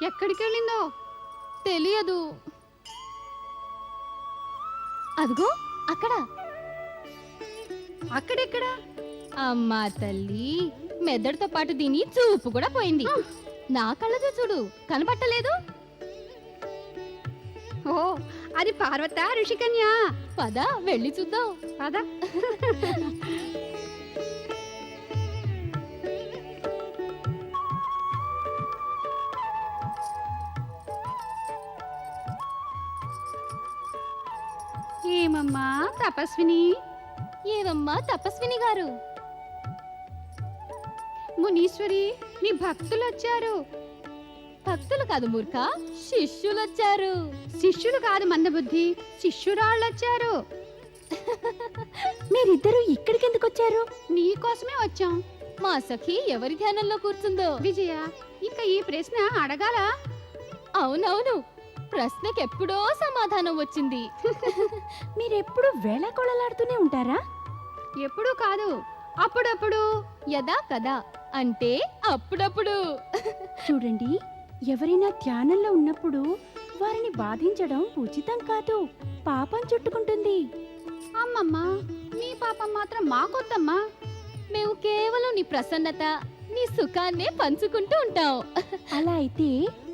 ఎక్కడికి వెళ్ళిందో తెలియదు. అదిగో అక్కడ. అక్కడెక్కడ? అమ్మా తల్లి, మెదడుతో పాటు దీని చూపు కూడా పోయింది. నా కళ్ళతో చూడు, కనబట్టలేదు. ఓ, అది పార్వత ఋషికన్య. పద వెళ్ళి చూద్దాం. పద. ఏమమ్మా తపస్విని? ఏవమ్మా తపస్విని గారు? మునీశ్వరి, నీ భక్తులు వచ్చారు. భక్తులు కాదు మూర్ఖ, శిష్యులు వచ్చారు. శిష్యులు కాదు మందబుద్ధి, శిష్యురాళ్ళు వచ్చారు. మీరిద్దరూ ఇక్కడికి ఎందుకు వచ్చారు? నీకోసమే వచ్చాం. మా సఖి ఎవరి ధ్యానంలో కూర్చుందో. విజయ, ఇంకా ఈ ప్రశ్న అడగాల? అవునవును, ప్రశ్నకెప్పుడో సమాధానం వచ్చింది. మీరెప్పుడు వేళాకోళలాడుతూనే ఉంటారా? ఎప్పుడూ కాదు, అప్పుడప్పుడు. యదా కదా అంటే అప్పుడప్పుడు. చూడండి, ఎవరైనా ధ్యానంలో ఉన్నప్పుడు వారిని బాధించడం ఉచితం కాదు, పాపం చుట్టుకుంటుంది. అమ్మమ్మ, నీ పాపం మాత్రం మాకొద్దమ్మా. మేము కేవలం నీ ప్రసన్నత, నీ సుఖాన్నే పంచుకుంటూ ఉంటాం. అలా అయితే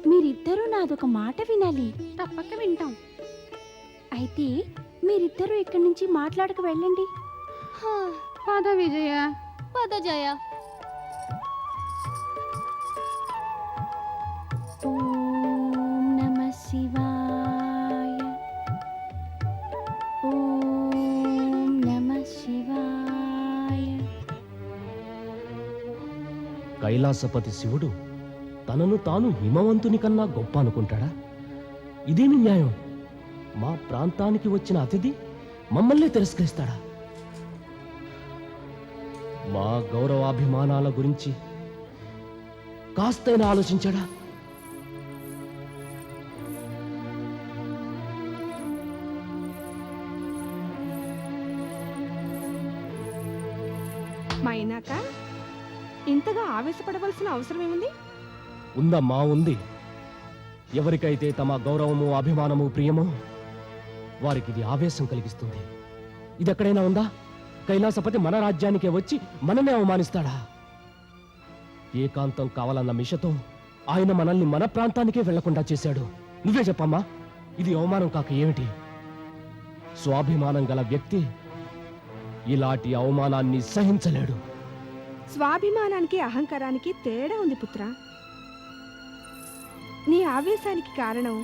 మీరిద్దరూ నాదొక మాట వినాలి. తప్పక వింటాం. అయితే మీరిద్దరూ ఇక్కడి నుంచి మాట్లాడక వెళ్ళండి. హా, పద విజయ. పద జయ. ఓం నమః శివాయ. ఓం నమః శివాయ. కైలాసపతి శివుడు తనను తాను హిమవంతుని కన్నా గొప్ప అనుకుంటాడా? ఇదేమి న్యాయం? మా ప్రాంతానికి వచ్చిన అతిథి మమ్మల్ని తిరస్కరిస్తాడా? మా గౌరవాభిమానాల గురించి కాస్తైనా ఆలోచించాడా? మైనాక ఇంతగా ఆవేశపడవలసిన అవసరం ఏముంది? ఉందమ్మా, ఉంది. ఎవరికైతే తమ గౌరవము అభిమానము ప్రియమో వారికి ఇది ఆవేశం కలిగిస్తుంది. ఇది ఎక్కడైనా ఉందా? కైలాసపతి మన రాజ్యానికే వచ్చి మననే అవమానిస్తాడా? ఏకాంతం కావాలన్న మిషతో ఆయన మనల్ని మన ప్రాంతానికే వెళ్లకుండా చేశాడు. నువ్వే చెప్పమ్మా, ఇది అవమానం కాక ఏమిటి? స్వాభిమానం గల వ్యక్తి ఇలాంటి అవమానాన్ని సహించలేడు. స్వాభిమానానికి అహంకారానికి తేడా ఉంది పుత్ర. నీ ఆవేశానికి కారణం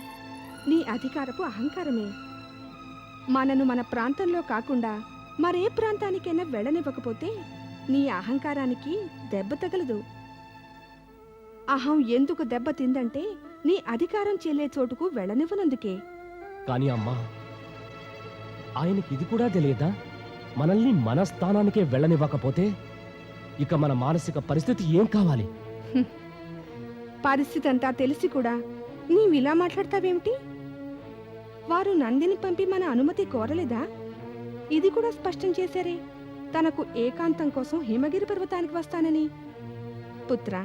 నీ అధికారపు అహంకారమే. మనను మన ప్రాంతంలో కాకుండా మరే ప్రాంతానికైనా వెళ్ళనివ్వకపోతే నీ అహంకారానికి దెబ్బ తగలదు. అహం ఎందుకు దెబ్బ తిందంటే నీ అధికారం చెల్లే చోటుకు వెళ్ళనివ్వనందుకే. కానీ అమ్మా, ఆయనకి ఇది కూడా తెలియదా? మనల్ని మన స్థానానికే వెళ్ళనివ్వకపోతే ఇక మన మానసిక పరిస్థితి ఏం కావాలి? పరిస్థితి అంతా తెలిసి కూడా నీవిలా మాట్లాడతావేమిటి? వారు నందిని పంపి మన అనుమతి కోరలేదా? ఇది కూడా స్పష్టం చేశారే, తనకు ఏకాంతం కోసం హిమగిరి పర్వతానికి వస్తానని. పుత్ర,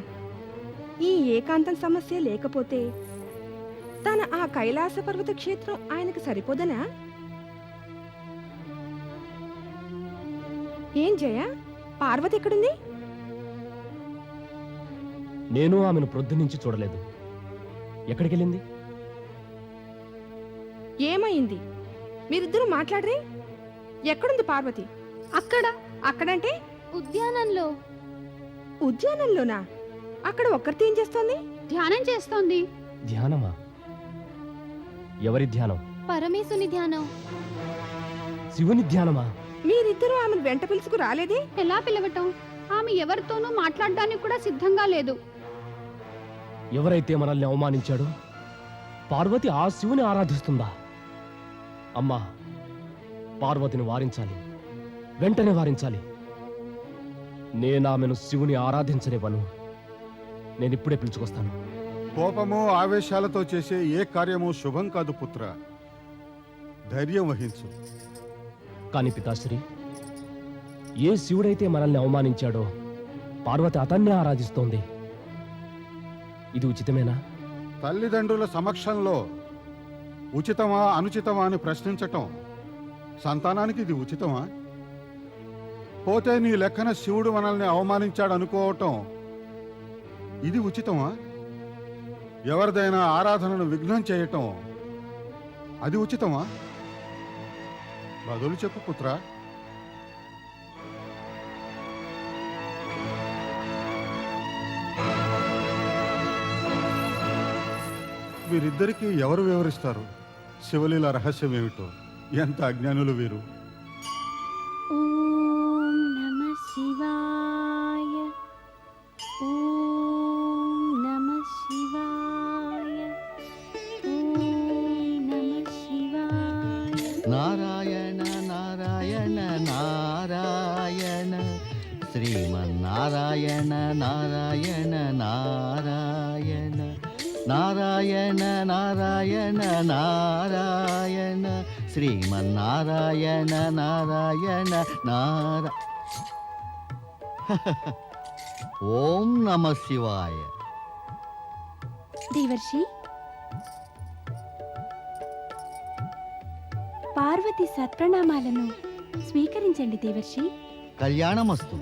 ఈ ఏకాంతం సమస్య లేకపోతే తన ఆ కైలాస పర్వత క్షేత్రం ఆయనకు సరిపోదనా? ఏం జయ, పార్వతి ఎక్కడుంది? నేను ఆమెను ప్రొద్దునుంచి చూడలేదు. ఎక్కడికెళ్ళింది? ఏమైంది? మీరిద్దరూ మాట్లాడరే? ఎక్కడుంది పార్వతి? అక్కడ. అక్కడంటే ఉద్యానంలో. ఉద్యానంలోనా? అక్కడ ఒక్కరితో ఏం చేస్తోంది? ధ్యానం చేస్తోంది. ధ్యానమా? ఎవరి ధ్యానం? పరమేశుని ధ్యానం. శివుని ధ్యానమా? మీరిద్దరూ ఆమెను వెంట పిలుచుకు రాలేదే? ఎలా పిలవటం? ఆమె ఎవరితోనూ మాట్లాడడానికి కూడా సిద్ధంగా లేదు. ఎవరైతే మనల్ని అవమానించాడో పార్వతి ఆ శివుని ఆరాధిస్తుందా? అమ్మా, పార్వతిని వారించాలి, వెంటనే వారించాలి. నేనామెను శివుని ఆరాధించనివ్వను. నేనిప్పుడే పిలుచుకొస్తాను. కోపము ఆవేశాలతో చేసే ఏ కార్యము శుభం కాదు పుత్ర. ధైర్యం వహించు. కాని పితాశ్రీ, ఏ శివుడైతే మనల్ని అవమానించాడో పార్వతి అతన్నే ఆరాధిస్తోంది. ఇది ఉచితమేనా? తల్లిదండ్రుల సమక్షంలో ఉచితమా అనుచితమా అని ప్రశ్నించటం సంతానానికి ఇది ఉచితమా? పోతే నీ లెక్కన శివుడు మనల్ని అవమానించాడు అనుకోవటం ఇది ఉచితమా? ఎవరిదైనా ఆరాధనను విఘ్నం చేయటం అది ఉచితమా? బదులు చెప్పు పుత్రా. వీరిద్దరికీ ఎవరు వివరిస్తారు శివలీల రహస్యం ఏమిటో? ఎంత అజ్ఞానులు వీరు. ఓం నమః శివాయ. ఓం నమః శివాయ. ఓం నమః శివాయ. నారాయణ నారాయణ నారాయణ శ్రీమన్నారాయణ నారాయణ నారాయణ నారాయణ నారాయణ నారాయణ శ్రీమన్నారాయణ నారాయణ ఓం నమః శివాయ. దేవర్షి, పార్వతి సత్ప్రణామాలను స్వీకరించండి దేవర్షి. కళ్యాణమస్తు.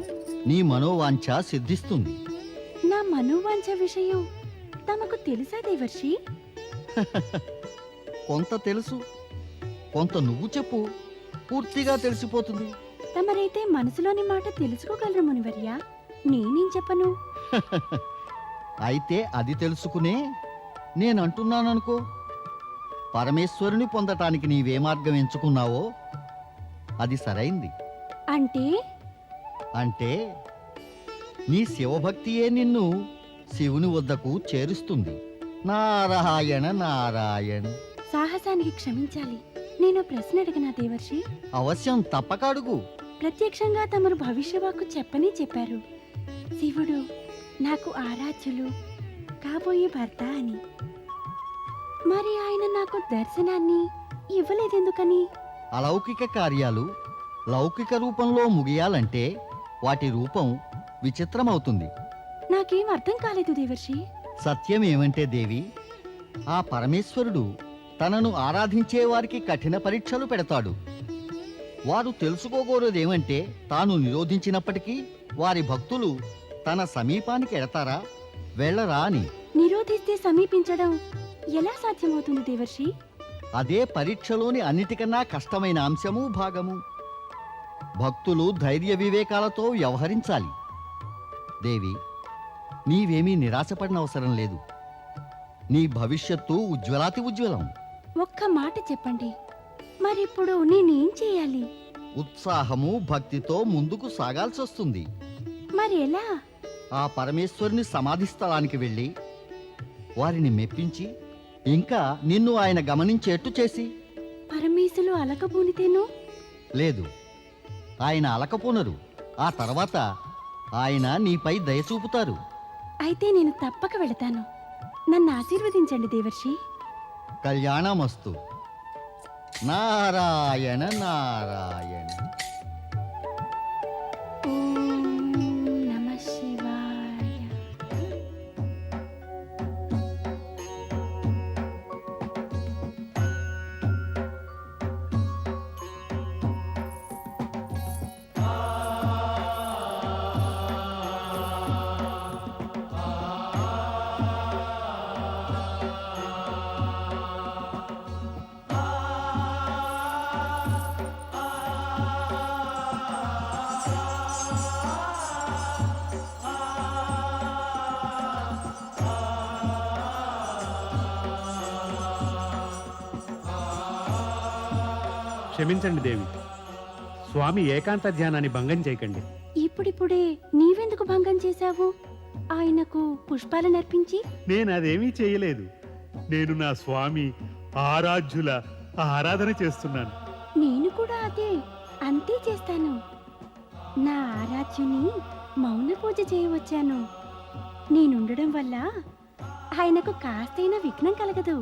నీ మనోవాంఛ సిద్ధిస్తుంది. నా మనోవాంఛ విషయం తమకు తెలుసా దేవర్షి? కొంత తెలుసు, కొంత నువ్వు చెప్పు, పూర్తిగా తెలిసిపోతుంది. తమరైతే మనసులోని మాట తెలుసుకోగలరు మునివర్య. నేనేం చెప్పను? అయితే అది తెలుసుకునే నేనంటున్నాననుకో. పరమేశ్వరుని పొందటానికి నీవే మార్గం ఎంచుకున్నావో అది సరైంది. అంటే అంటే నీ శివభక్తియే నిన్ను శివుని వద్దకు చేరుస్తుంది. నారాయణ నారాయణ. సాహసానికి క్షమించాలి. నేను ప్రశ్న అడిగినా దేవర్షి? అవశ్యం, తప్పక అడుగు. ప్రత్యక్షంగా తమరు భవిష్యవాకు చెప్పనే చెప్పారు. శివుడు నాకు ఆరాధ్యులు, కాబోయే భర్త అని. మరి ఆయన నాకు దర్శనాన్ని ఇవ్వలేదెందుకని? అలౌకిక కార్యాలు లౌకిక రూపంలో ముగియాలంటే వాటి రూపం విచిత్రమవుతుంది. నాకేం అర్థం కాలేదు దేవర్షి. సత్యం ఏమంటే దేవి, ఆ పరమేశ్వరుడు తనను ఆరాధించే వారికి కఠిన పరీక్షలు పెడతాడు. వారు తెలుసుకోగోరేదేమంటే తాను నిరోధించినప్పటికీ వారి భక్తులు తన సమీపానికి ఎడతారా, వెళ్ళరా అని. నిరోధిస్తే సమీపించడం ఎలా సాధ్యమవుతుంది దేవర్షి? అదే పరీక్షలోని అన్నిటికన్నా కష్టమైన అంశము భాగము. భక్తులు ధైర్య వివేకాలతో వ్యవహరించాలి. దేవి, నీవేమీ నిరాశపడిన అవసరం లేదు. నీ భవిష్యత్తు ఉజ్వలాతి ఉజ్వలం. ఒక్క మాట చెప్పండి, మరిప్పుడు నేనేం చేయాలి? ఉత్సాహము భక్తితో ముందుకు సాగాల్సొస్తుంది. మరి ఎలా? ఆ పరమేశ్వరుని సమాధి స్థలానికి వెళ్ళి వారిని మెప్పించి ఇంకా నిన్ను ఆయన గమనించేట్టు చేసి. పరమేశులు అలకబూనితేను? లేదు, ఆయన అలకపోనరు. ఆ తర్వాత ఆయన నీపై దయ చూపుతారు. అయితే నేను తప్పక వెళతాను. నన్ను ఆశీర్వదించండి దేవర్షి. కళ్యాణమస్తు. నారాయణ నారాయణ. ఓం నమః శివాయ. క్షమించండి దేవి, స్వామి ఏకాంత ధ్యానాన్ని భంగం చేయకండి. ఇప్పుడిప్పుడే నీవెందుకు భంగం చేశావు? ఆయనకు పుష్పాలను అర్పించి? నేను అదేమీ చేయలేదు. నేను నా స్వామి ఆరాధ్యుల ఆరాధన చేస్తున్నాను. నేను కూడా అంతే చేస్తాను. నా ఆరాధ్యుని మౌన పూజ చేయవచ్చాను. నేనుండడం వల్ల ఆయనకు కాస్తైనా విఘ్నం కలగదు.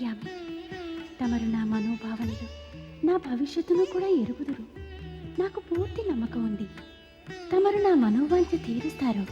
అంతర్యామి. తమరు నా మనోభావనలు, నా భవిష్యత్తును కూడా ఎరుగుదురు. నాకు పూర్తి నమ్మకం ఉంది. తమరు నా మనోవాంఛ తీరుస్తారు.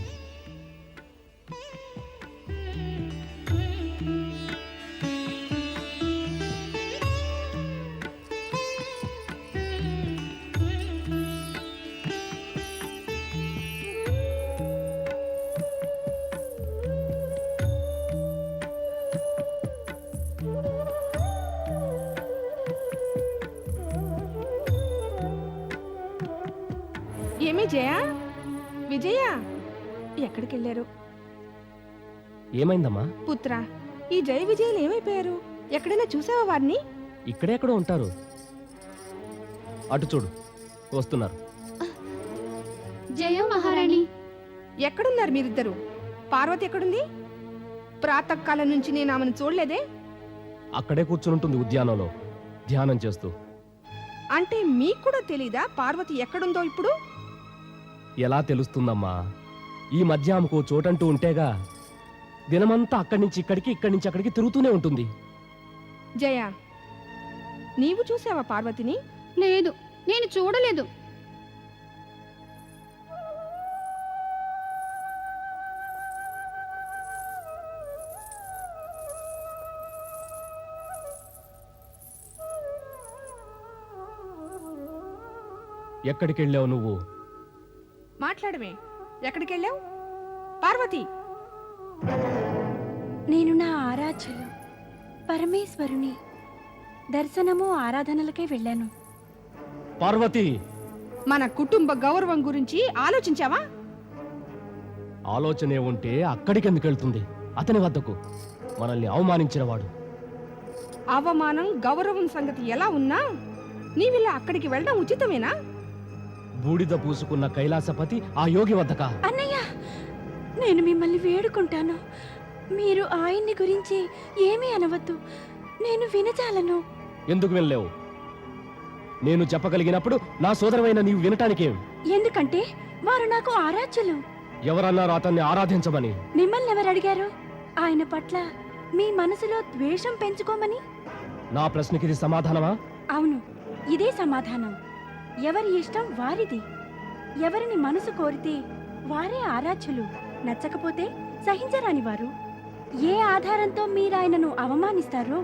ఏమి జయ, విజయ ఎక్కడికి వెళ్ళారు? ఏమైందమ్మా? పుత్ర, ఈ జయ విజయలు ఏమైపోయారు? ఎక్కడైనా చూసావా వారిని? ఇక్కడెక్కడో ఉంటారు. అటు చూడు, వస్తున్నారు. జయ మహారాణి. ఎక్కడున్నారు మీరిద్దరు? పార్వతి ఎక్కడుంది? ప్రాతకాలం నుంచి నేను ఆమెను చూడలేదే. అక్కడే కూర్చుంటుంది ఉద్యానంలో ధ్యానం చేస్తూ. అంటే మీకు కూడా తెలీదా పార్వతి ఎక్కడుందో ఇప్పుడు? ఎలా తెలుస్తుందమ్మా? ఈ మధ్య ఆమెకు చోటంటూ ఉంటేగా. దినమంతా అక్కడి నుంచి ఇక్కడికి, ఇక్కడి నుంచి అక్కడికి తిరుగుతూనే ఉంటుంది. జయ, నీవు చూసావా పార్వతిని? లేదు, నేను చూడలేదు. ఎక్కడికి వెళ్ళావు నువ్వు? మాట్లాడమే. ఎక్కడికి వెళ్ళావు పార్వతి? నేను నా ఆరాధ్యులు పరమేశ్వరుని దర్శనము ఆరాధనలకే వెళ్ళాను. పార్వతి, మన కుటుంబ గౌరవం గురించి ఆలోచించావా? ఆలోచనే ఉంటే అక్కడికి ఎందుకు వెళ్తుంది? అతని వద్దకు. మనల్ని అవమానించినవాడు. అవమానం గౌరవం సంగతి ఎలా ఉన్నా నీవిలా అక్కడికి వెళ్ళడం ఉచితమేనా? బూడిద పూసుకున్న కైలాసపతి ఆ యోగి వద్దక. అన్నయ్య, నేను మిమ్మల్ని వేడుకుంటాను. మీరు ఆయన్ని గురించి ఏమీ అనవద్దు. నేను వినజాలను. ఎందుకు వెళ్ళలేవు? నేను చెప్పగలిగినప్పుడు నా సోదరమైన నీవు వినటానికేం? ఎందుకంటే వారు నాకు ఆరాధ్యులు. ఎవరన్నారు అతన్ని ఆరాధించమని? మిమ్మల్ని ఎవరు అడిగారు ఆయన పట్ల మీ మనసులో ద్వేషం పెంచుకోమని? నా ప్రశ్నకిది సమాధానమా? అవును, ఇదే సమాధానం. ఎవరి ఇష్టం వారిది. ఎవరిని మనసు కోరితే వారే ఆరాధ్యులు. నచ్చకపోతే సహించరాని వారు. ఏ ఆధారంతో మీరాయనను అవమానిస్తారో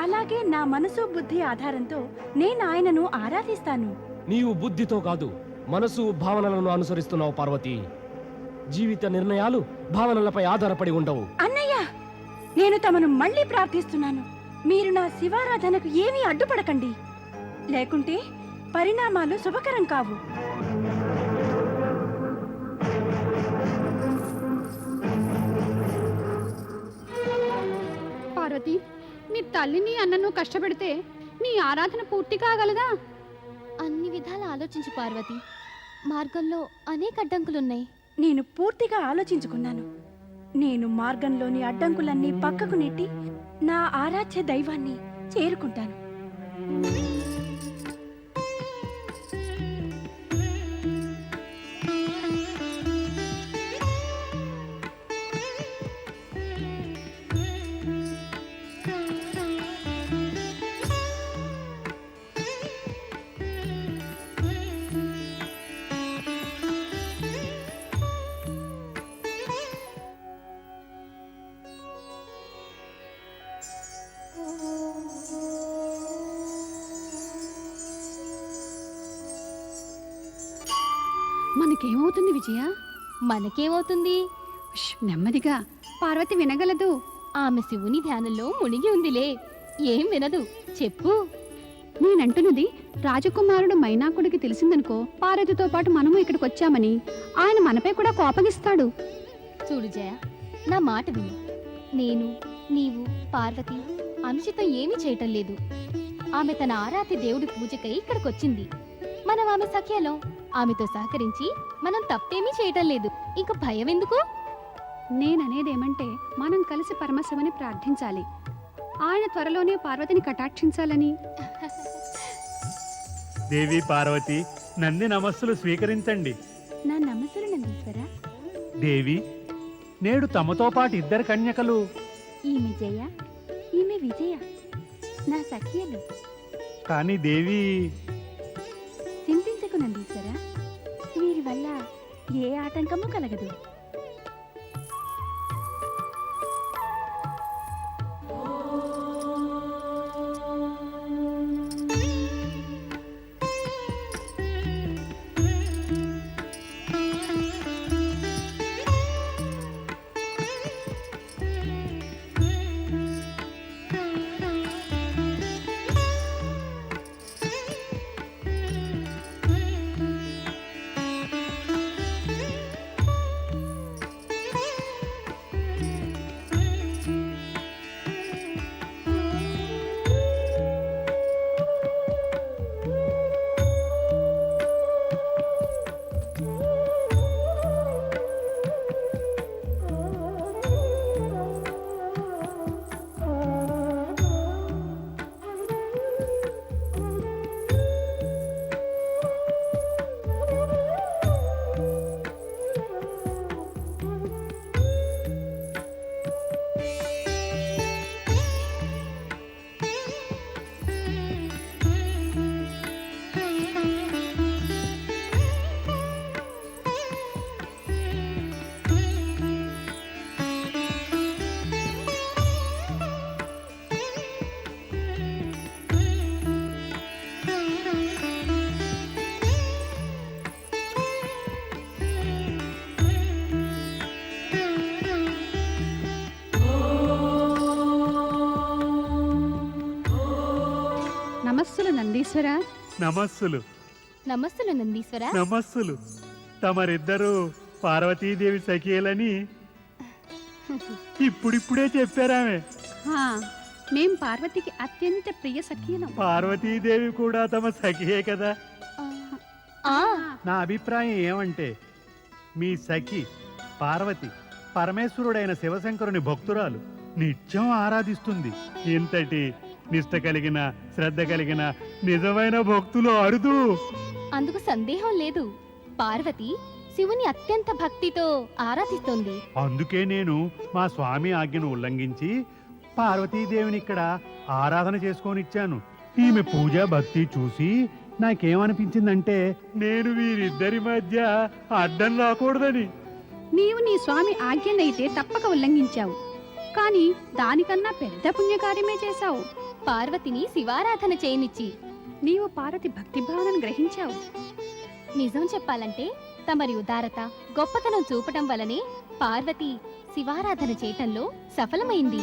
అలాగే నా మనసు బుద్ధి ఆధారంతో నేను ఆయనను ఆరాధిస్తాను. నీవు బుద్ధితో కాదు, మనసు భావనలను అనుసరిస్తున్నావు పార్వతి. జీవిత నిర్ణయాలు భావనలపై ఆధారపడి ఉండవు. అన్నయ్య, నేను తమను మళ్ళీ ప్రార్థిస్తున్నాను. మీరు నా శివారాధనకు ఏమీ అడ్డుపడకండి. లేకుంటే పరిణామాలు శుభకరం కావు. పార్వతి, నీ తల్లిని అన్నను కష్టపెడితే నీ ఆరాధన పూర్తి కాగలదా? అన్ని విధాలు ఆలోచించు పార్వతి. మార్గంలో అనేక అడ్డంకులున్నాయి. నేను పూర్తిగా ఆలోచించుకున్నాను. నేను మార్గంలోని అడ్డంకులన్నీ పక్కకు నెట్టి నా ఆరాధ్య దైవాన్ని చేరుకుంటాను. మనకేమవుతుంది విజయ? మనకేమవుతుంది? నెమ్మదిగా. పార్వతి వినగలదు. ఆమె శివుని ధ్యానంలో మునిగి ఉందిలే. ఏం వినదు, చెప్పు. నేనంటున్నది, రాజకుమారుడు మైనాకుడికి తెలిసిందనుకో, పార్వతితో పాటు మనము ఇక్కడికి వచ్చామని ఆయన మనపై కూడా కోపగిస్తాడు. చూడు జయ, నా మాట విను. నేను, నీవు, పార్వతి అనుషితో ఏమీ చేయటం లేదు. ఆమె తన ఆరాధ్య దేవుడి పూజకై ఇక్కడికొచ్చింది. మనం ఆమె సఖ్యలో ఆమెతో సహకరించి మనం తప్పేమీ చేయటం లేదు. ఇంక భయం ఎందుకు? నేననేదేమంటే, మనం కలిసి పరమశివుని ప్రార్థించాలి. ఆయన త్వరలోనే పార్వతిని కటాక్షించాలని. దేవి పార్వతి, నంది నమస్సులు స్వీకరించండి. నా నమస్సులు నందీశ్వర. దేవి, నేడు తమతో పాటు ఇద్దరు కన్యకలు. ఈమె జయ, ఈమె విజయ నా సఖియలు. కానీ దేవి చింతించకు నందీశ్వర, వీరి వల్ల ఏ ఆటంకము కలగదు. నమస్సులు నందీశ్వర. నమస్సులు. నమస్సులు నందీశ్వర. నమస్సులు. తమరిద్దరూ పార్వతీదేవి సఖియలని ఇప్పుడిప్పుడే చెప్పారామె. హా, మేం పార్వతికి అత్యంత ప్రియ సఖీలం. పార్వతీదేవి కూడా తమ సఖియే కదా. ఆ, నా అభిప్రాయం ఏమంటే, మీ సఖి పార్వతి పరమేశ్వరుడైన శివశంకరుని భక్తురాలు, నిత్యం ఆరాధిస్తుంది. ఇంతటి నిష్ట కలిగిన, శ్రద్ధ కలిగిన నిజమైన భక్తులు అరుదు. అందుకు సందేహం లేదు. పార్వతి శివుని అత్యంత భక్తితో ఆరాధిస్తోంది. అందుకే నేను మా స్వామి ఆజ్ఞను ఉల్లంఘించి పార్వతీదేవిని ఇక్కడ ఆరాధన చేసుకొనిచ్చాను. ఈమె పూజ భక్తి చూసి నాకేమనిపించిందంటే, నేను వీరిద్దరి మధ్య అడ్డం రాకూడదని. నీవు నీ స్వామి ఆజ్ఞనైతే తప్పక ఉల్లంఘించావు, కానీ దానికన్నా పెద్ద పుణ్యకార్యమే చేశావు. పార్వతిని శివారాధన చేయనిచ్చి నీవు పార్వతి భక్తి భావనను గ్రహించావు. నిజం చెప్పాలంటే తమరి ఉదారత, గొప్పతనం చూపటం వలనే పార్వతి శివారాధన చేయటంలో సఫలమైంది.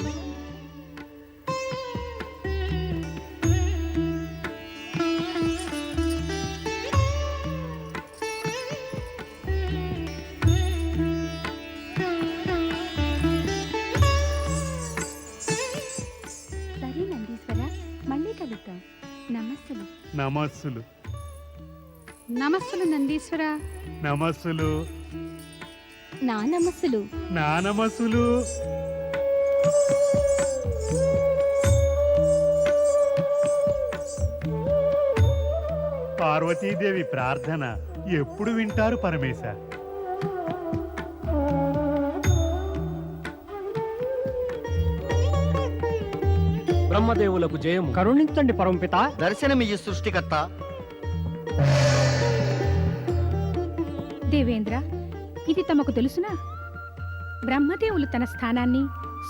సరే నందీశ్వర, మళ్ళీ కలుద్దాం. నమస్సులు. నమస్సులు. నమస్సులు నందీశ్వర. నమస్సులు. నా నమస్సులు. నా నమస్సులు. పార్వతీదేవి ప్రార్థన ఎప్పుడు వింటారు పరమేశ? బ్రహ్మదేవులకు జయము. కరుణించండి పరమపిత. దర్శనమియ్యి సృష్టికర్త. దేవేంద్ర, ఇది తమకు తెలుసునా? బ్రహ్మదేవులు తన స్థానాన్ని,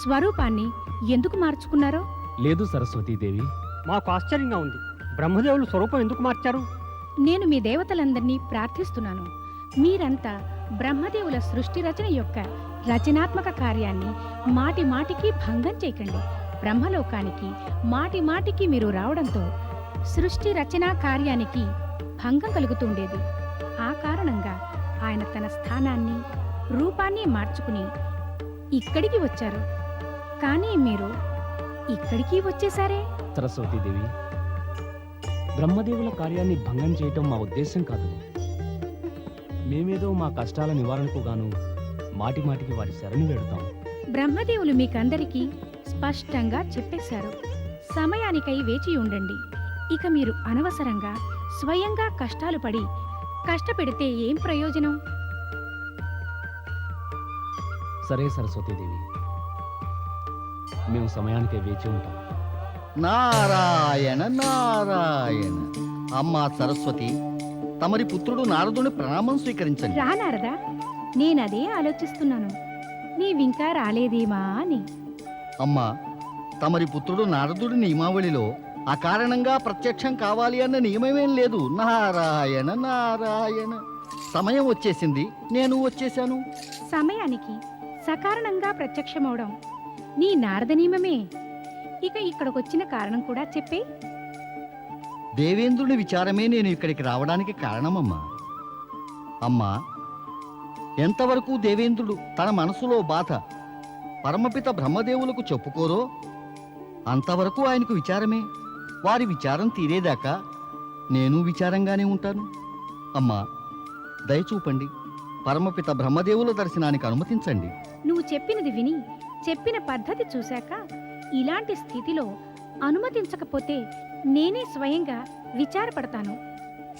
స్వరూపాన్ని ఎందుకు మార్చుకున్నారో? లేదు సరస్వతీదేవి. మాకు ఆశ్చర్యంగా ఉంది. బ్రహ్మదేవులు స్వరూపం ఎందుకు మార్చారు? నేను మీ దేవతలందరినీ ప్రార్థిస్తున్నాను. మీరంతా బ్రహ్మదేవుల సృష్టి రచన యొక్క రచనాత్మక కార్యాన్ని మాటి మాటికి భంగం చేయకండి. బ్రహ్మలోకానికి మాటి మాటికి మీరు రావడంతో సృష్టి రచనా కార్యానికి భంగం కలుగుతుండేది. ఆ కారణంగా ఆయన తన స్థానాన్ని, రూపాన్ని మార్చుకుని ఇక్కడికి వచ్చారు. కానీ మీరు ఇక్కడికి వచ్చేసారే? సరస్వతీదేవి, బ్రహ్మదేవుల కార్యాన్ని భంగం చేయటం మా ఉద్దేశం కాదు. మేమేదో మా కష్టాల నివారణకు గాను మాటి మాటికి వారి శరణు వేడుతాం. బ్రహ్మదేవులు మీకందరికీ స్పష్టంగా చెప్పేశారు. సమయానికై వేచి ఉండండి. ఇక మీరు అనవసరంగా స్వయంగా కష్టాలు పడి కష్టపెడితే ఏం ప్రయోజనం? సరే సరస్వతీదేవి, మేము సమయానికే వేచి ఉంటాం. నారాయణ నారాయణ. అమ్మా సరస్వతి, తమరి పుత్రుడు నారదుని ప్రణామం స్వీకరించండి. రానారదా, నేనదే ఆలోచిస్తున్నాను, నీవింకా రాలేదేమా అని. అమ్మా, తమరి పుత్రుడు నారదుడి నియమావళిలో అకారణంగా ప్రత్యక్షం కావాలి అన్న నియమమేం లేదు. నారాయణ నారాయణ. సమయం వచ్చేసింది, నేను వచ్చేశాను. సమయానికి సకారణంగా ప్రత్యక్షమవడం నీ నారద నియమమే. ఇక ఇక్కడికొచ్చిన కారణం కూడా చెప్పే. దేవేంద్రుని విచారమే నేను ఇక్కడికి రావడానికి కారణమమ్మా. అమ్మా, ఎంతవరకు దేవేంద్రుడు తన మనసులో బాధ పరమపిత బ్రహ్మదేవులకు చెప్పుకోరో అంతవరకు ఆయనకు విచారమే. వారి విచారం తీరేదాకా నేను విచారంగానే ఉంటాను. అమ్మా, దయచూపండి, పరమపిత బ్రహ్మదేవుల దర్శనానికి అనుమతించండి. నువ్వు చెప్పినది విని, చెప్పిన పద్ధతి చూశాక ఇలాంటి స్థితిలో అనుమతించకపోతే నేనే స్వయంగా విచారపడతాను.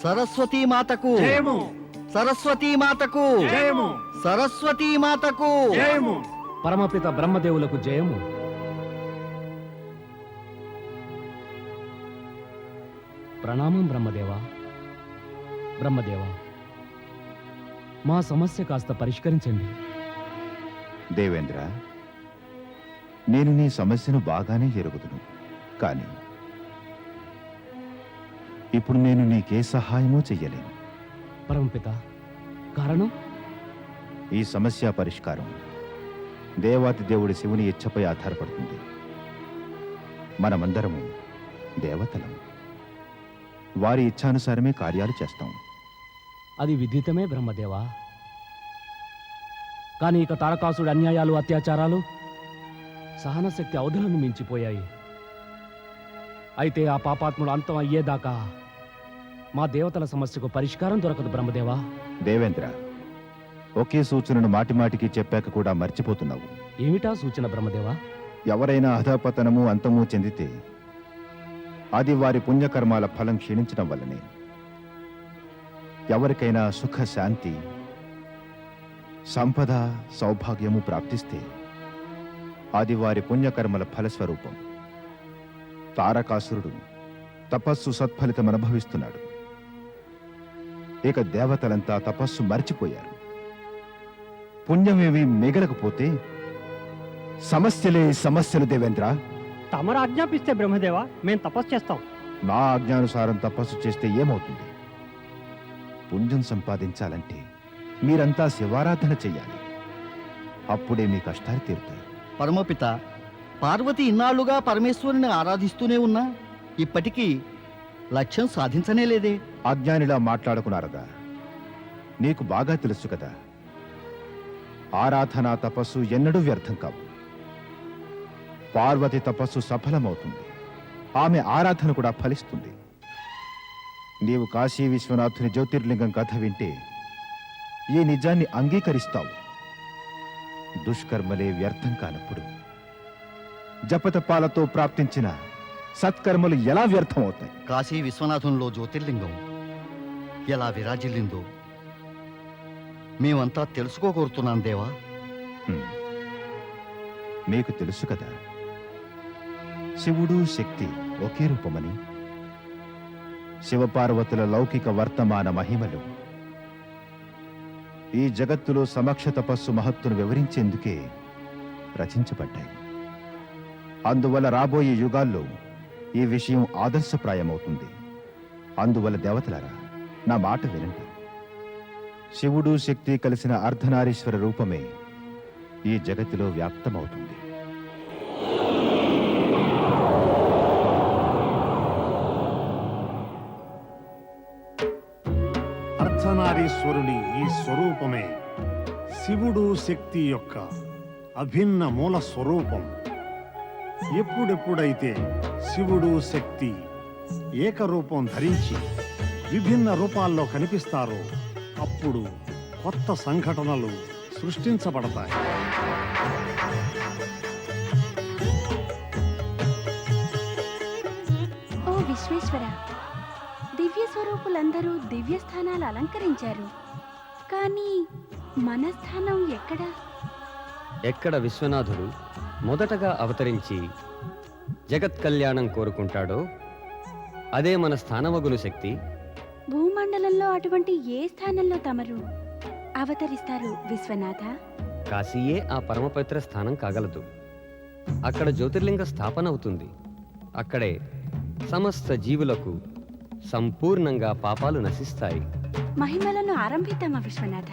సరస్వతీ మాతకు, సరస్వతీ మాతకు, సరస్వతీ మాతకు. పరమపిత బ్రహ్మదేవులకు జయము. ప్రణామం బ్రహ్మదేవా. బ్రహ్మదేవా, మా సమస్య కాస్త పరిష్కరించండి. దేవేంద్ర, నేను నీ సమస్యను బాగానే ఎరుగుదును, కానీ ఇప్పుడు నేను నీకే సహాయమూ చెయ్యలేను. పరమపిత, కారణం? ఈ సమస్య పరిష్కారం దేవాతి దేవుడి శివుని ఇచ్ఛపై ఆధారపడుతుంది. మనమందరము దేవతలం. వారి ఇచ్ఛానుసారమే కార్యాలు చేస్తాం. అది విదితమే బ్రహ్మదేవా. కానీ ఇక తారకాసుడి అన్యాయాలు, అత్యాచారాలు సహనశక్తి అవధులను మించిపోయాయి. అయితే ఆ పాపాత్ముడు అంతం అయ్యేదాకా మా దేవతల సమస్యకు పరిష్కారం దొరకదు బ్రహ్మదేవా. దేవేంద్ర, ఒకే సూచనను మాటిమాటికి చెప్పాక కూడా మర్చిపోతున్నావు. ఏమిటా సూచన బ్రహ్మదేవా? ఎవరైనా అధపతనము అంతము చెందితే అది వారి పుణ్యకర్మాల ఫలం క్షీణించడం వల్లనే. ఎవరికైనా సుఖ శాంతి, సంపద, సౌభాగ్యము ప్రాప్తిస్తే అది వారి పుణ్యకర్మల ఫలస్వరూపం. తారకాసురుడు తపస్సు సత్ఫలితం అనుభవిస్తున్నాడు. ఇక దేవతలంతా తపస్సు మర్చిపోయారు. పుణ్యమేవి మిగలకపోతే సమస్యలే సమస్యలు. దేవేంద్ర, తమరు ఆజ్ఞాపిస్తే బ్రహ్మదేవా మేం తపస్సు చేస్తాం. నా ఆజ్ఞానుసారం తపస్సు చేస్తే ఏమవుతుంది? పుణ్యం సంపాదించాలంటే మీరంతా శివారాధన చెయ్యాలి. అప్పుడే మీ కష్టాలు తీరుతాయి. పరమపిత, పార్వతి ఇన్నాళ్లుగా పరమేశ్వరుని ఆరాధిస్తూనే ఉన్నా ఇప్పటికీ లక్ష్యం సాధించనే లేదే. అజ్ఞానిలా మాట్లాడుకున్నారదా? నీకు బాగా తెలుసు కదా, ఆరాధన తపస్సు ఎన్నడూ వ్యర్థం కావు. పార్వతి తపస్సు సఫలమవుతుంది, ఆమె ఆరాధన కూడా ఫలిస్తుంది. నీవు కాశీ విశ్వనాథుని జ్యోతిర్లింగం కథ వింటే ఈ నిజాన్ని అంగీకరిస్తావు. దుష్కర్మలే వ్యర్థం కానప్పుడు జపతపాలతో ప్రాప్తించిన సత్కర్మలు ఎలా వ్యర్థం అవుతాయి? కాశీ విశ్వనాథంలో జ్యోతిర్లింగం ఎలా విరాజిల్లిందో మేమంతా తెలుసుకోగోరుతున్నాం దేవా. హ్మ్. మీకు తెలుసు కదా, శివుడు శక్తి ఒకే రూపమని. శివపార్వతుల లౌకిక వర్తమాన మహిమలు ఈ జగత్తులో సమక్ష తపస్సు మహత్తును వివరించేందుకే రచించబడ్డాయి. అందువల్ల రాబోయే యుగాల్లో ఈ విషయం ఆదర్శప్రాయమవుతుంది. అందువల్ల దేవతలారా, నా మాట వినండి. శివుడు శక్తి కలిసిన అర్ధనారీశ్వర రూపమే ఈ జగత్తులో వ్యాప్తమవుతుంది. అర్ధనారీశ్వరుని ఈ స్వరూపమే శివుడు శక్తి యొక్క అభిన్న మూల స్వరూపం. ఎప్పుడెప్పుడైతే శివుడు శక్తి ఏకరూపం ధరించి విభిన్న రూపాల్లో కనిపిస్తారో అప్పుడు కొత్త సంఘటనలు సృష్టించబడతాయి. ఓ విశ్వేశ్వర, దివ్య స్వరూపులందరూ దివ్య స్థానాలు అలంకరించారు, కానీ మన స్థానం ఎక్కడా? ఎక్కడ విశ్వనాథుడు మొదటగా అవతరించి జగత్ కళ్యాణం కోరుకుంటాడో అదే మన స్థానమగును శక్తి. భూమండలంలో అటువంటి ఏ స్థానంలో తమరు అవతరిస్తారు విశ్వనాథ? కాశీయే ఆ పరమపవిత్ర స్థానం కాగలదు. అక్కడ జ్యోతిర్లింగ స్థాపన అవుతుంది. అక్కడే సమస్త జీవులకు సంపూర్ణంగా పాపాలు నశిస్తాయి. మహిమలను ఆరంభిద్దామా విశ్వనాథ?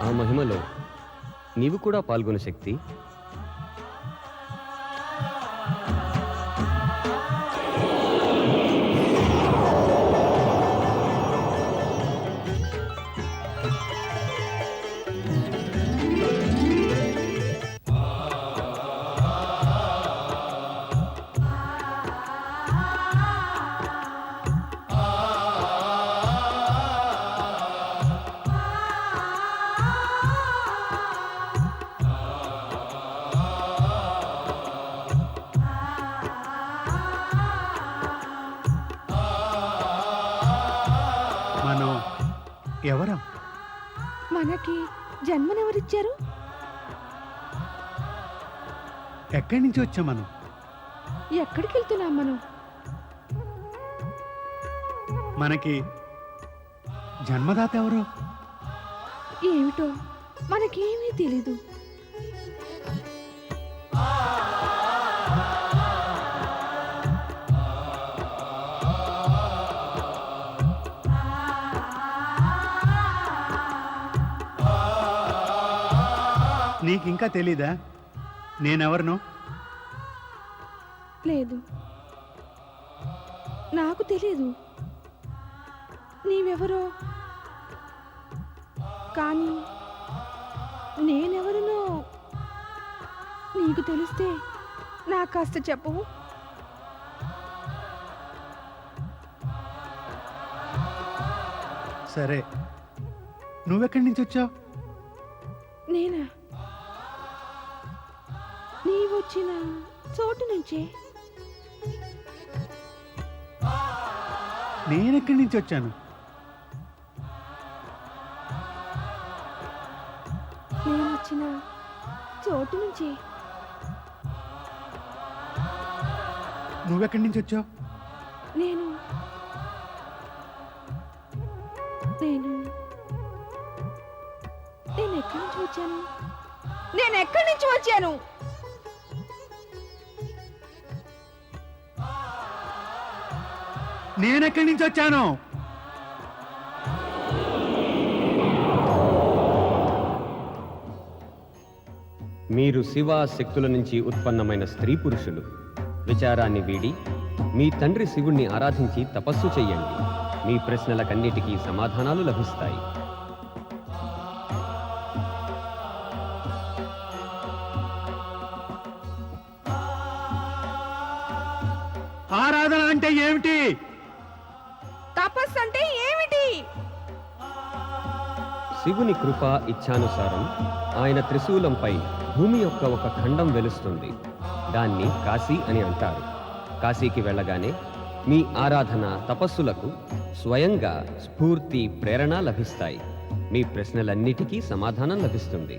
ఆ మహిమలో నీవు కూడా పాల్గొను శక్తి. మనం ఎవరం? మనకి జన్మనెవరిచ్చారు? ఎక్కడి నుంచి వచ్చాం మనం? ఎక్కడికి వెళ్తున్నాం మనం? మనకి జన్మదాత ఎవరు? ఏమిటో మనకేమీ తెలీదు. నీకింకా తెలీదా నేనెవరినో? లేదు, నాకు తెలీదు నీవెవరో. కానీ నేనెవరినో నీకు తెలిస్తే నాకు కాస్త చెప్పవు? సరే, నువ్వెక్కడి నుంచి వచ్చావు? నేనా? నీవొచ్చిన చోటు నుంచే. నేనెక్కడి నుంచి వచ్చాను? నేనొచ్చిన చోటు నుంచే. నువ్వెక్కడి నుంచి వచ్చావు? నేను నేను నేను ఎక్కడి నుంచి వచ్చాను? నేను ఎక్కడి నుంచి వచ్చాను? నేనెక్కడి నుంచి వచ్చాను? మీరు శివ శక్తుల నుంచి ఉత్పన్నమైన స్త్రీ పురుషులు. విచారాన్ని వీడి మీ తండ్రి శివుణ్ణి ఆరాధించి తపస్సు చెయ్యండి. మీ ప్రశ్నలకన్నిటికీ సమాధానాలు లభిస్తాయి. ఆరాధన అంటే ఏమిటి? తపస్సు అంటే ఏమిటి? శివుని కృప ఇచ్ఛానుసారం ఆయన త్రిశూలంపై భూమి యొక్క ఒక ఖండం వెలుస్తుంది. దాన్ని కాశీ అని అంటారు. కాశీకి వెళ్ళగానే మీ ఆరాధన తపస్సులకు స్వయంగా స్ఫూర్తి, ప్రేరణ లభిస్తాయి. మీ ప్రశ్నలన్నిటికీ సమాధానం లభిస్తుంది.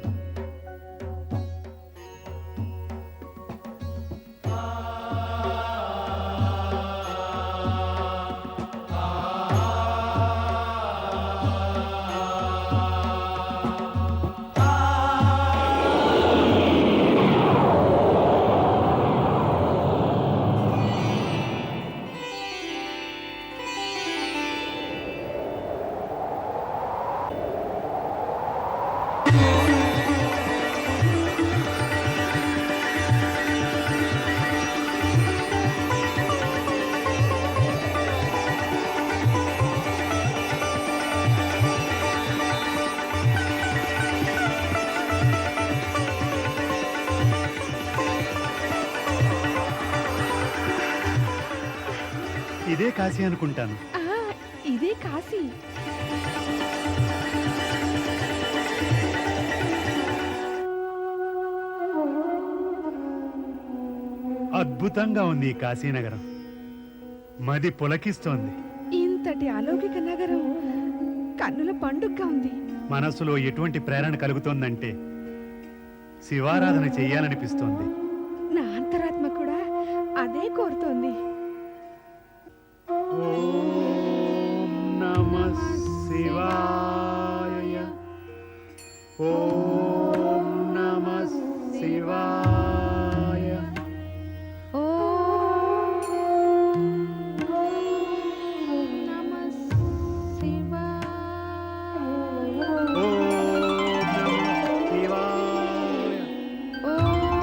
ఇదే కాశీ అనుకుంటాను. ఇదే కాశీ. అద్భుతంగా ఉంది ఈ కాశీనగరం. మది పులకిస్తోంది. ఇంతటి అలౌకిక నగరం కన్నుల పండుగగా ఉంది. మనసులో ఎటువంటి ప్రేరణ కలుగుతోందంటే శివారాధన చెయ్యాలనిపిస్తోంది. నా అంతరాత్మ కూడా అదే కోరుతోంది. ఓం నమః శివాయ. ఓం నమః శివాయ. ఓం నమః శివాయ.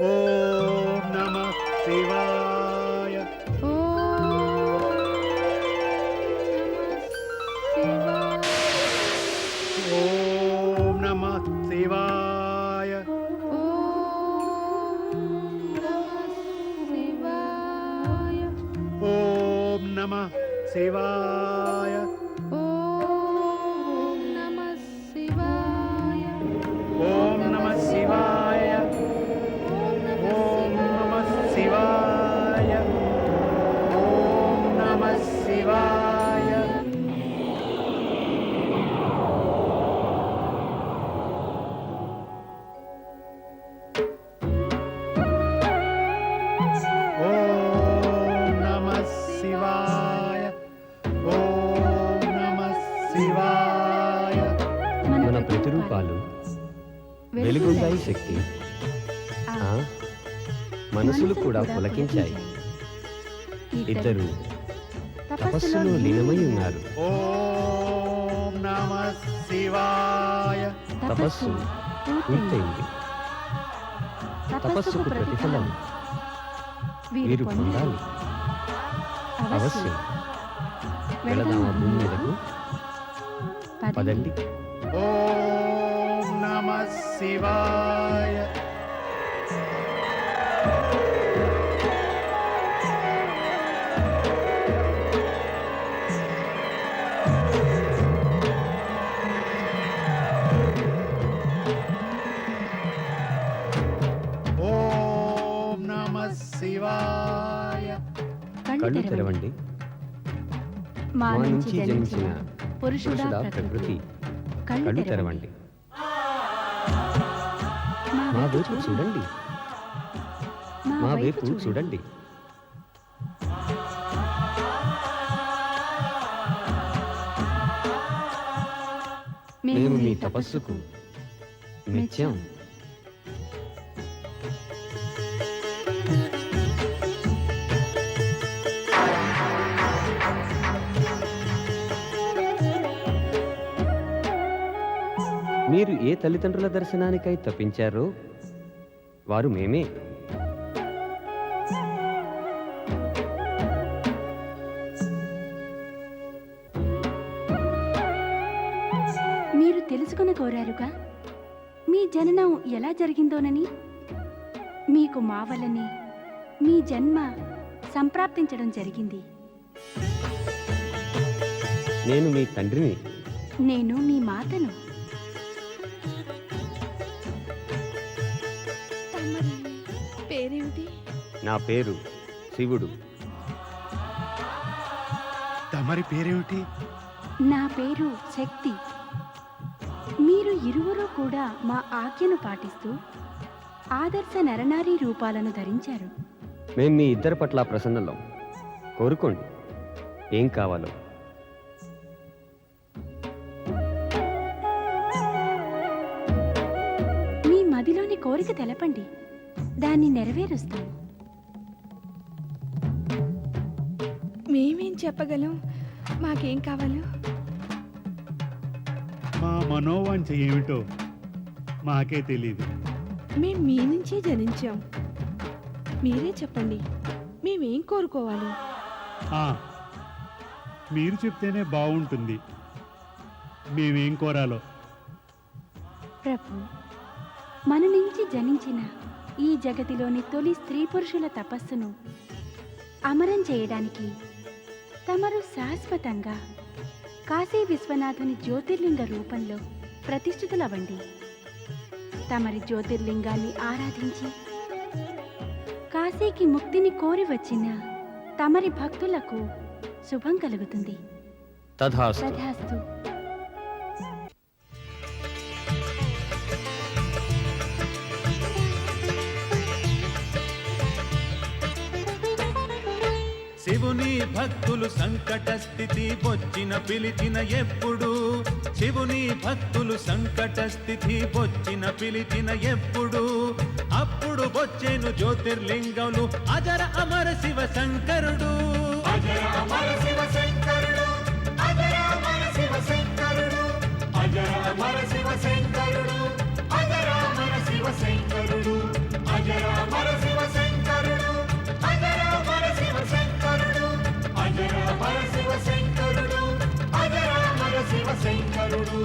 ఓం నమః శివాయ. ఓం నమః శివాయ. ఓం నమః శివాయ. ఓం నమః శివాయ. ఓం నమః శివాయ. ఓం నమః శివాయ. ఓం నమః శివాయ. ఓం నమః శివాయ. ఓం నమః శివాయ. మన ప్రతిరూపాలు వెలుగుందాయి శక్తి. ఆ, మనసులు కూడా పులకించాయి. ఇద్దరు తపస్సులో లీనమై ఉన్నారు. ఓం నమః శివాయ. తపస్సు పూర్తయింది. తపస్సుకు ప్రతిఫలం వీరు పొందాలి. అవశ్యం. వెళదామా భూమి మీదకు? పదండి. ఓం నమః శివాయ. ఓం నమః శివాయ. కళ్ళు తెరవండి. మా నుంచి జనించిన పురుషుడా ప్రకృతి. కళ్ళు తెరవండి. మా వైపు చూడండి. మా వైపు చూడండి. మేము మీ తపస్సుకు మెచ్చాం. మీరు ఏ తల్లిదండ్రుల దర్శనానికై తప్పించారో వారు మేమే. మీరు తెలుసుకున కోరారుగా మీ జననం ఎలా జరిగిందోనని. మీకు మా వల్లనే మీ జన్మ సంప్రాప్తించడం జరిగింది. నేను మీ తండ్రిని. నేను మీ మాతను. పేరేమిటి? నా పేరు శివుడు. తమరి పేరేమిటి? నా పేరు శక్తి. మీరు ఇరువురు కూడా మా ఆజ్ఞను పాటిస్తూ ఆదర్శ నరనారీ రూపాలను ధరించారు. మేము మీ ఇద్దరి పట్ల ప్రసన్నం. కోరుకోండి ఏం కావాలో. మీ మదిలోని కోరిక తెలపండి, దాన్ని నెరవేరుస్తాం. మేమేం చెప్పగలం? మాకేం కావాలో? మా మనోవాంఛ ఏమిటో మాకే తెలీదు. మేం మీ నుంచే జనించాం. మీరే చెప్పండి, మేమేం కోరుకోవాలి? ఆ, మీరు చెప్తేనే బాగుంటుంది. మేమేం కోరాలో. ప్రభు, మన నుంచి జనించిన ఈ జగతిలోని తొలి స్త్రీ పురుషుల తపస్సును అమరం చేయడానికి తమరు శాశ్వతంగా కాశీ విశ్వనాథుని జ్యోతిర్లింగ రూపంలో ప్రతిష్ఠితులవ్వండి. తమరి జ్యోతిర్లింగాన్ని ఆరాధించి కాశీకి ముక్తిని కోరి వచ్చిన తమరి భక్తులకు శుభం కలుగుతుంది. తథాస్తు. తథాస్తు. శివుని భక్తులు సంకట స్థితి వచ్చిన పిలిచిన ఎప్పుడు, శివుని భక్తులు సంకట స్థితి వచ్చిన పిలిచిన ఎప్పుడు, అప్పుడు వచ్చేను జ్యోతిర్లింగములు అజర అమర శివ శంకరుడు. అజర అమర శివ శంకరుడు, అజర అమర శివ శంకరుడు, అజర అమర శివ శంకరుడు, అజర అమర శివ శంకరుడు, అజర అమర శివ శంకరుడు, అజర అమర శివ శంకరుడు, అజర అమర శివ శంకరుడు, అజర అమర శివ శంకరుడు.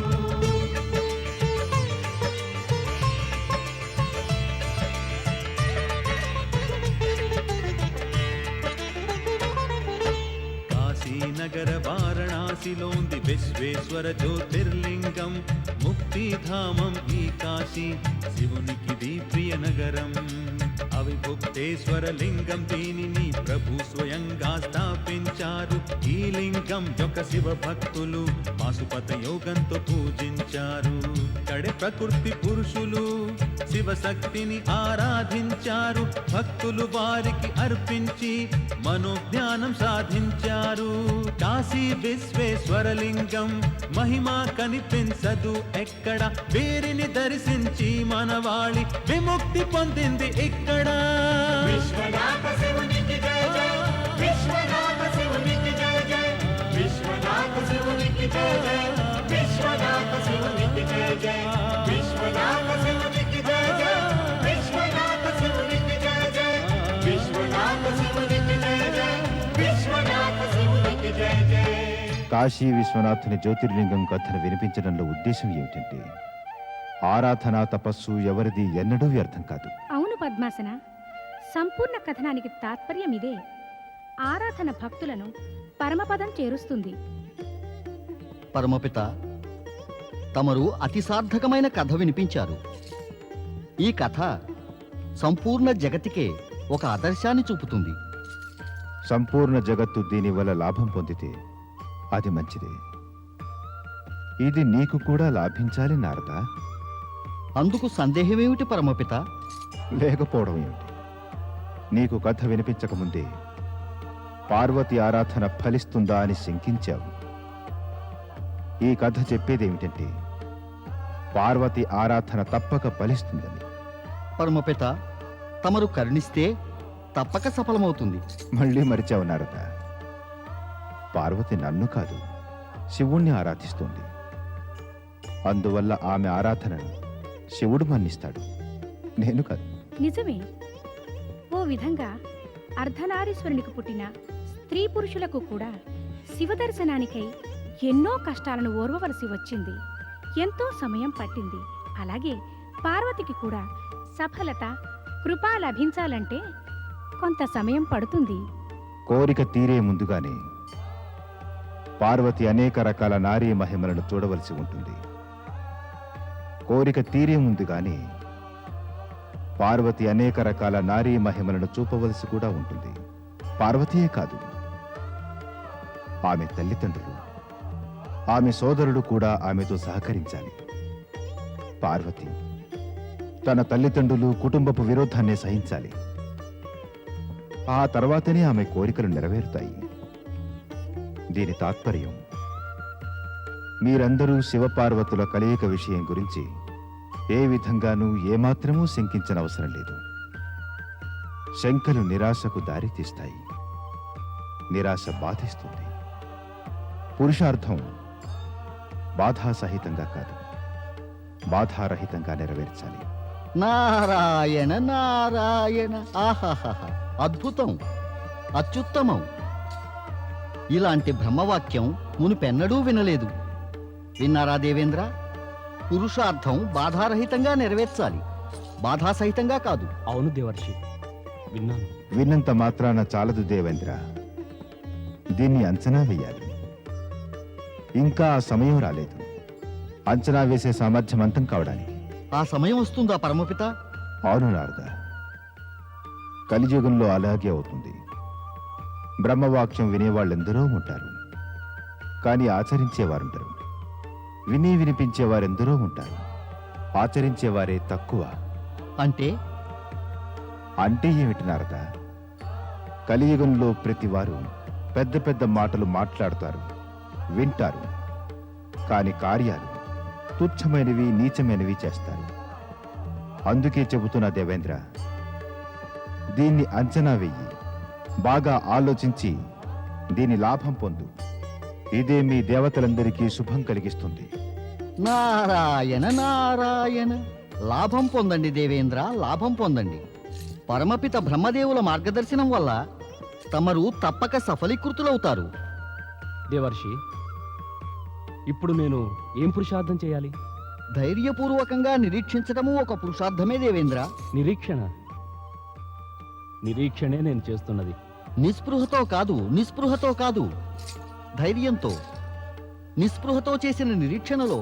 కాశీనగర వారణాసిలోంది విశ్వేశ్వర జ్యోతిర్లింగం, ముక్తిధామం ఈ కాశీ శివునికిది ప్రియ నగరం. అవిభుక్తేశ్వర లింగం దీనిని ప్రభు స్వయంగా స్థాపించారు. ఈ లింగం యొక్క శివ భక్తులు పాశుపత యోగంతో పూజించారు. కడే ప్రకృతి పురుషులు శివశక్తిని ఆరాధించారు. భక్తులు వారికి అర్పించి మనోజ్ఞానం సాధించారు. కాశీ విశ్వేశ్వర లింగం మహిమ కనిపించదు ఎక్కడ, వీరిని దర్శించి మనవాళి విముక్తి పొందింది ఇక్కడ. విశ్వనాథ శివునికి జయ జయ, విశ్వనాథ శివునికి జయ జయ, విశ్వనాథ శివునికి జయ జయ, విశ్వనాథ శివునికి జయ జయ, విశ్వనాథ శివునికి జయ జయ, విశ్వనాథ శివునికి జయ జయ, విశ్వనాథ శివునికి జయ జయ, విశ్వనాథ శివునికి జయ జయ. కాశీ విశ్వనాథుని జ్యోతిర్లింగం కథను వినిపించడంలో ఉద్దేశం ఏమిటంటే, ఆరాధన తపస్సు ఎవరిది ఎన్నడూ వ్యర్థం కాదు. అవును పద్మాసన, సంపూర్ణ కథనానికి తాత్పర్యం ఇదే. ఆరాధన భక్తులను పరమపదం చేరుస్తుంది. పరమపిత, తమరు అతి సార్థకమైన కథ వినిపించారు. ఈ కథ సంపూర్ణ జగతికే ఒక ఆదర్శాన్ని చూపుతుంది. సంపూర్ణ జగత్తు దీనివల్ల లాభం పొందితే అది మంచిదే. ఇది నీకు కూడా లాభించాలి నారదా. అందుకు సందేహమేమిటి పరమపిత? లేకపోవడం ఏమిటి? నీకు కథ వినిపించకముందే పార్వతి ఆరాధన ఫలిస్తుందా అని శంకించావు. ఈ కథ చెప్పేదేమిటంటే, పార్వతి ఆరాధన తప్పక ఫలిస్తుందని. పరమపిత, తమరు కరుణిస్తే తప్పక సఫలమవుతుంది. మళ్ళీ మరిచావు నారదా. పార్వతి నన్ను కాదు, శివుణ్ణి ఆరాధిస్తోంది. అందువల్ల ఆమె ఆరాధనను శివుడు మన్నిస్తాడు, నేను కాదు. నిజమే. ఓ విధంగా అర్ధనారీశ్వరునికి పుట్టిన స్త్రీ పురుషులకు కూడా శివదర్శనానికై ఎన్నో కష్టాలను ఓర్వవలసి వచ్చింది. ఎంతో సమయం పట్టింది. అలాగే పార్వతికి కూడా సఫలత, కృప లభించాలంటే కొంత సమయం పడుతుంది. కోరిక తీరే ముందుగానే పార్వతి అనేక రకాల నారీ మహిమలను చూడవలసి ఉంటుంది. కోరిక తీరే ముందుగానే పార్వతి అనేక రకాల నారీ మహిమలను చూపవలసి కూడా ఉంటుంది. పార్వతీయే కాదు, ఆమె తల్లిదండ్రులు, ఆమె సోదరుడు కూడా ఆమెతో సహకరించాలి. పార్వతి తన తల్లిదండ్రులు, కుటుంబపు విరోధాన్ని సహించాలి. ఆ తర్వాతనే ఆమె కోరికలు నెరవేరుతాయి. దీని తాత్పర్యం, మీరందరూ శివపార్వతుల కలయిక విషయం గురించి ఏ విధంగానూ ఏమాత్రమూ శంకించనవసరం లేదు. శంకలు నిరాశకు దారితీస్తాయి. నిరాశ బాధిస్తుంది. పురుషార్థం బాధాసహితంగా కాదు, బాధారహితంగా నెరవేర్చాలి. నారాయణ నారాయణ, ఆహాహా, అద్భుతం, అత్యుత్తమం. ఇలాంటి బ్రహ్మవాక్యం మునుపెన్నడూ వినలేదు. విన్నారా దేవేంద్ర? పురుషార్థం బాధారహితంగా నెరవేర్చాలి. బాధాసహితంగా కాదు. అవును దేవర్షి, విన్నాను. విన్నంత మాత్రాన చాలదు దేవేంద్ర, దీన్ని అంచనా వేయాలి. ఇంకా ఆ సమయం రాలేదు. అంచనా వేసే సామర్థ్యం అంతం కావడానికి. ఆ సమయం వస్తుందా పరమపిత? అవును నారద, కలియుగంలో అలాగే అవుతుంది. బ్రహ్మవాక్యం వినేవాళ్ళెందరో ఉంటారు, కానీ ఆచరించేవారుంటారు. విని వినిపించేవారెందరో ఉంటారు, ఆచరించేవారే తక్కువ. అంటే అంటే ఏమిటి నారద? కలియుగంలో ప్రతివారు పెద్ద పెద్ద మాటలు మాట్లాడతారు, వింటారు, కాని కార్యాలు తుచ్చమైనవి, నీచమైనవి చేస్తారు. అందుకే చెబుతున్నా దేవేంద్ర, దీన్ని అంచనా వెయ్యి, బాగా ఆలోచించి దీని లాభం పొందు. ఇదే మీ దేవతలందరికీ శుభం కలిగిస్తుంది. నారాయణ నారాయణ. లాభం పొందండి దేవేంద్ర, లాభం పొందండి. పరమపిత బ్రహ్మదేవుల మార్గదర్శనం వల్ల తమరు తప్పక సఫలీకృతులవుతారు. దేవర్షి, ఇప్పుడు నేను ఏం పురుషార్థం చేయాలి? ధైర్యపూర్వకంగా నిరీక్షించటము ఒక పురుషార్థమే దేవేంద్ర. నిరీక్షణ? నిరీక్షణే నేను చేస్తున్నది. నిస్పృహతో కాదు, నిస్పృహతో కాదు, ధైర్యంతో. నిస్పృహతో చేసిన నిరీక్షణలో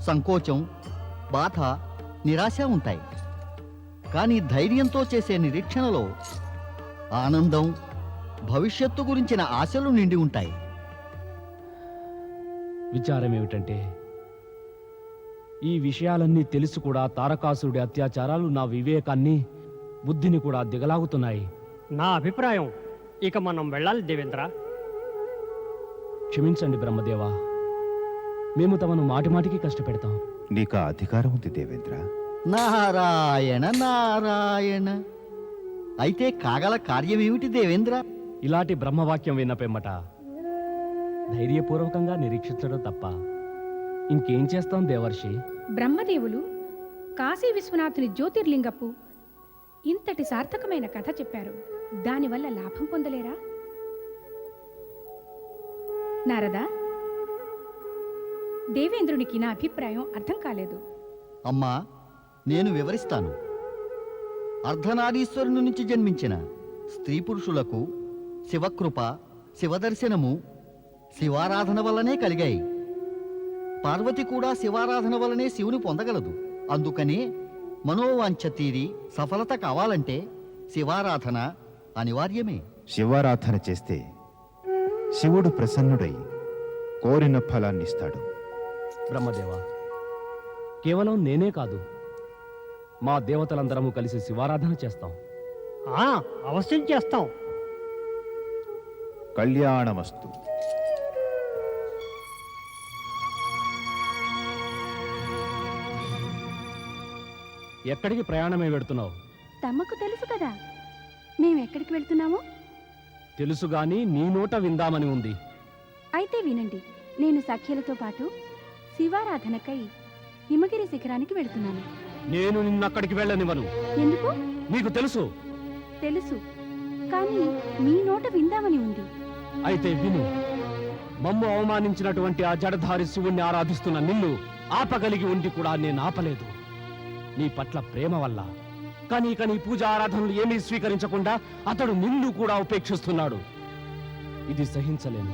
సంకోచం, బాధ, నిరాశ ఉంటాయి. కానీ ధైర్యంతో చేసే నిరీక్షణలో ఆనందం, భవిష్యత్తు గురించిన ఆశలు నిండి ఉంటాయి. విచారం ఏమిటంటే, ఈ విషయాలన్నీ తెలుసు కూడా తారకాసురుడి అత్యాచారాలు నా వివేకాన్ని, బుద్ధిని కూడా దిగలాగుతున్నాయి. నా అభిప్రాయం ఇక మనం వెళ్ళాలి దేవేంద్ర. క్షమించండి బ్రహ్మదేవా, మేము తమను మాటిమాటికి కష్టపెడతాం. నీకు ఆ అధికారం ఉంది దేవేంద్ర. నారాయణ నారాయణ. అయితే కాగల కార్యమేమిటి దేవేంద్ర? ఇలాంటి బ్రహ్మవాక్యం విన్న పిమ్మట ధైర్యపూర్వకంగా నిరీక్షించడం తప్ప ఇంకేం చేస్తాం దేవర్షి? బ్రహ్మదేవులు కాశీ విశ్వనాథుని జ్యోతిర్లింగపు ఇంతటి సార్థకమైన కథ చెప్పారు. దానివల్ల లాభం పొందలేరా? నారదా, దేవేంద్రునికి నా అభిప్రాయం అర్థం కాలేదు. అమ్మా, నేను వివరిస్తాను. అర్ధనారీశ్వరుని నుంచి జన్మించిన స్త్రీ పురుషులకు శివకృప, శివదర్శనము శివారాధన వల్లనే కలిగాయి. పార్వతి కూడా శివారాధన వల్లనే శివుని పొందగలదు. అందుకనే మనోవాంఛ తీరి సఫలత కావాలంటే శివారాధన అనివార్యమే. శివారాధన చేస్తే శివుడు ప్రసన్నుడై కోరిన ఫలాన్నిస్తాడు. బ్రహ్మదేవా, కేవలం నేనే కాదు, మా దేవతలందరము కలిసి శివారాధన చేస్తాం. అవశ్యం చేస్తాం. కళ్యాణమస్తు. ఎక్కడికి ప్రయాణమే పెడుతున్నావు? తమకు తెలుసు కదా మేమెక్కడికి వెళ్తున్నామో. తెలుసు గాని నీ నోట విందామని ఉంది. అయితే వినండి. నేను సఖ్యలతో పాటు శివారాధనకై హిమగిరి శిఖరానికి వెళ్తున్నాను. నేను నిన్నక్కడికి వెళ్ళనివ్వను. ఎందుకు? నీకు తెలుసు. తెలుసు, కానీ మీ నోట విందామని ఉంది. అయితే విను. మమ్ము అవమానించినటువంటి ఆ జడధారి శివుణ్ణి ఆరాధిస్తున్న నిన్ను ఆపగలిగి ఉండి కూడా నేను ఆపలేదు. నీ పట్ల ప్రేమ వల్ల. కానీ ఇక నీ పూజ ఆరాధనలు ఏమీ స్వీకరించకుండా అతడు నిన్ను కూడా ఉపేక్షిస్తున్నాడు. ఇది సహించలేను.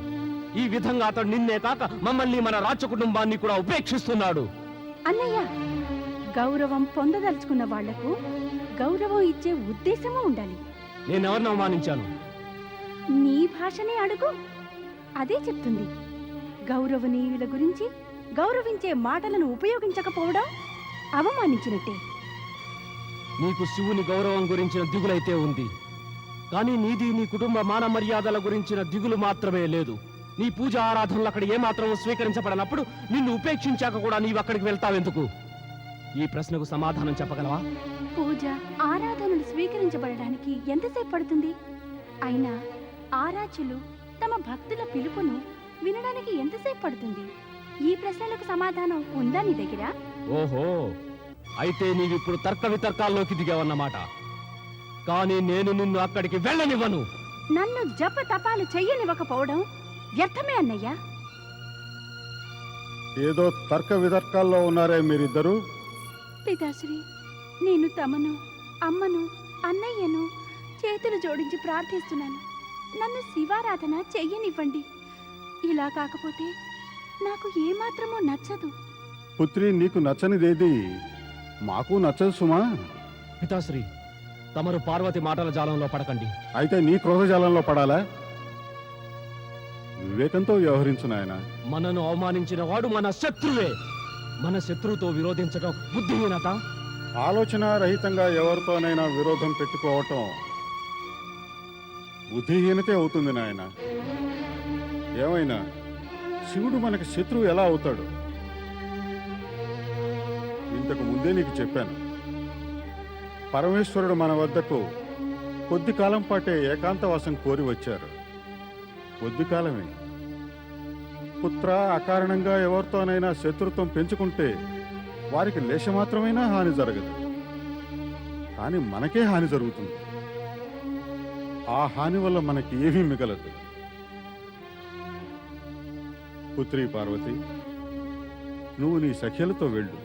ఈ విధంగా అతడు నిన్నే కాక మమ్మల్ని, మన రాజ కుటుంబాన్ని కూడా ఉపేక్షిస్తున్నాడు. అన్నయ్య, గౌరవం పొందదలుచుకున్న వాళ్లకు గౌరవం ఇచ్చే ఉద్దేశము ఉండాలి. నేనెవరిని అవమానించాను? నీ భాషనే అడుగు, అదే చెప్తుంది. గౌరవనీయుల గురించి గౌరవించే మాటలను ఉపయోగించకపోవడం అవమానించినట్టే. నీకు శివుని గౌరవం గురించిన దిగులైతే ఉంది, కానీ నీది నీ కుటుంబ మాన మర్యాదల గురించిన దిగులు మాత్రమే లేదు. నీ పూజ ఆరాధనలు అక్కడ ఏమాత్రం స్వీకరించబడనప్పుడు నిన్ను ఉపేక్షించాక కూడా నీవు అక్కడికి వెళ్తావెందుకు? ఈ ప్రశ్నకు సమాధానం చెప్పగలవా? పూజ ఆరాధనలు స్వీకరించబడడానికి ఎంతసేపు పడుతుంది? అయినా ఆరాధ్యులు తమ భక్తుల పిలుపును వినడానికి ఎంతసేపు పడుతుంది? ఈ ప్రశ్నలకు సమాధానం ఉందా నీ దగ్గర? ఓహో, అయితే నీవిప్పుడు తర్క వితర్కాల్లోకి దిగావన్నమాట. కానీ నేను నిన్ను అక్కడికి వెళ్ళనివ్వను. నన్ను జప తపాలు చెయ్యనివ్వకపోవడం వ్యర్థమే అన్నయ్యా. ఏదో తర్క వితర్కాల్లో ఉన్నారే మీరిద్దరూ. పితాశ్రీ, నేను తమను, అమ్మను, అన్నయ్యను చేతులు జోడించి ప్రార్థిస్తున్నాను. నన్ను శివారాధన చెయ్యనివ్వండి. ఇలా కాకపోతే నాకు ఏమాత్రమూ నచ్చదు. పుత్రి, నీకు నచ్చనిదేది మాకు నచ్చదు సుమా. పితాశ్రీ, తమరు పార్వతి మాటల జాలంలో పడకండి. అయితే నీ క్రోధజాలంలో పడాలా? వివేకంతో వ్యవహరించు నాయన. మనను అవమానించిన వాడు మన శత్రువే. మన శత్రువుతో విరోధించడం బుద్ధిహీనత. ఆలోచన రహితంగా ఎవరితోనైనా విరోధం పెట్టుకోవటం బుద్ధిహీనతే అవుతుంది నాయన. ఏమైనా శివుడు మనకి శత్రువు ఎలా అవుతాడు? ఇంతకు ముందే నీకు చెప్పాను. పరమేశ్వరుడు మన వద్దకు కొద్ది కాలం పాటే ఏకాంతవాసం కోరి వచ్చారు. కొద్ది కాలమే. పుత్ర, అకారణంగా ఎవరితోనైనా శత్రుత్వం పెంచుకుంటే వారికి లేశమాత్రమైనా హాని జరగదు, కానీ మనకే హాని జరుగుతుంది. ఆ హాని వల్ల మనకి ఏమీ మిగలదు. పుత్రి పార్వతి, నువ్వు నీ సఖ్యలతో వెళ్ళు.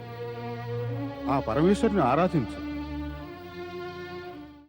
ఆ పరమేశ్వరుని ఆరాధించు.